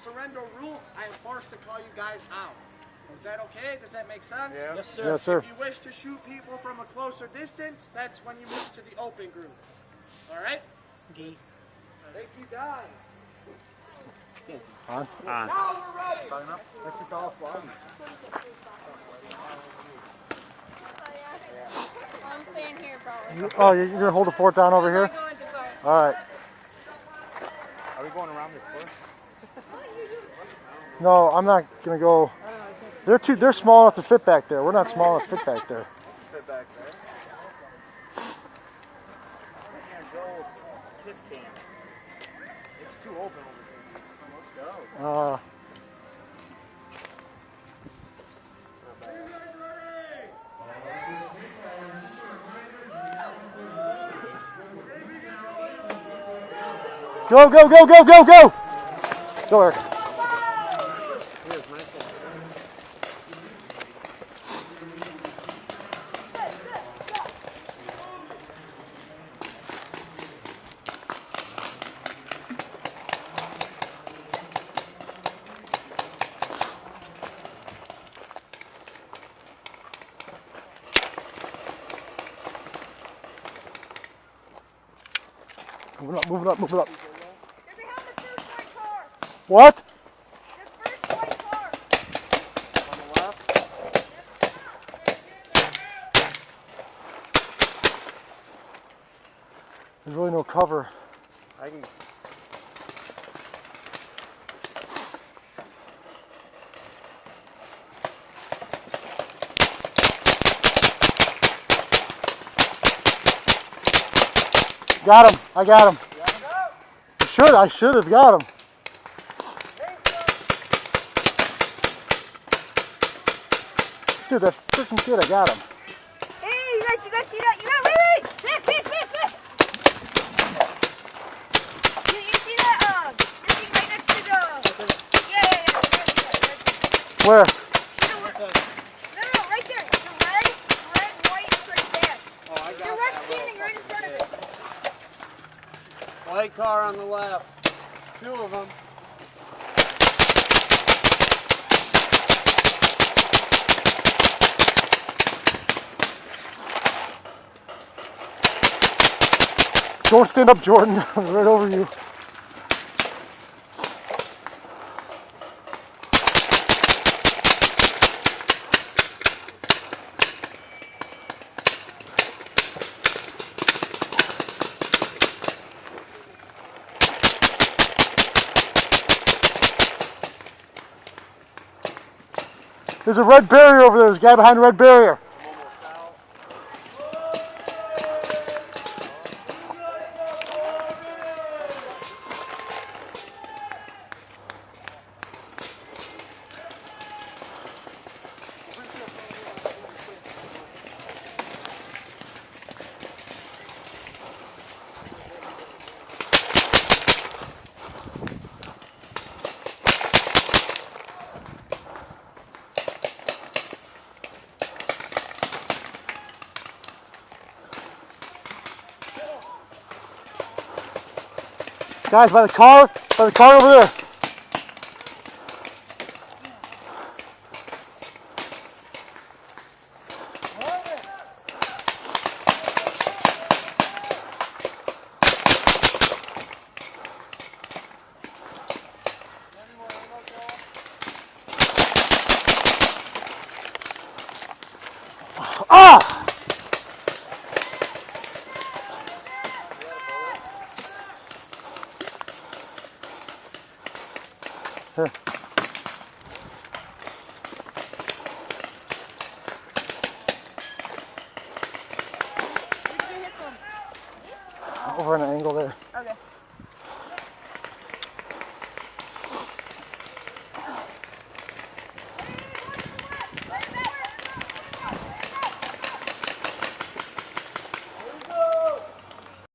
surrender rule, I am forced to call you guys out. Is that okay? Does that make sense? Yeah. Yes, sir. Yes, sir. If you wish to shoot people from a closer distance, that's when you move to the open group. All right? Okay. Thank you, guys. On. Now we're ready. That's your tall flag. I'm staying here, probably. Oh, you're going to hold the fort down over here? I'm going to fire. All right. Are we going around this bush? No, I'm not going to go. They're small enough to fit back there. We're not small enough to fit back there. Fit back there. Joel's kiss cam. It's too open over here. Let's go. Go, go, go, go, go, go! Go, Eric. Moving up, moving up, moving up. They're behind the first white car. What? The first white car. On the left. There's really no cover. I can. Got him. I got him. I should have got him. Dude, that freaking kid, I got him. Hey, you guys see that? Wait. Flip. You see that? The thing right next to the. Yeah. Where? No, right there. The red, white is right there. Oh, I got The red's standing right in front of it. White car on the left. Two of them. Don't stand up, Jordan. Right over you. There's a red barrier over there. There's a guy behind the red barrier. Guys, by the car over there. Ah! Here. Over an angle there. Okay.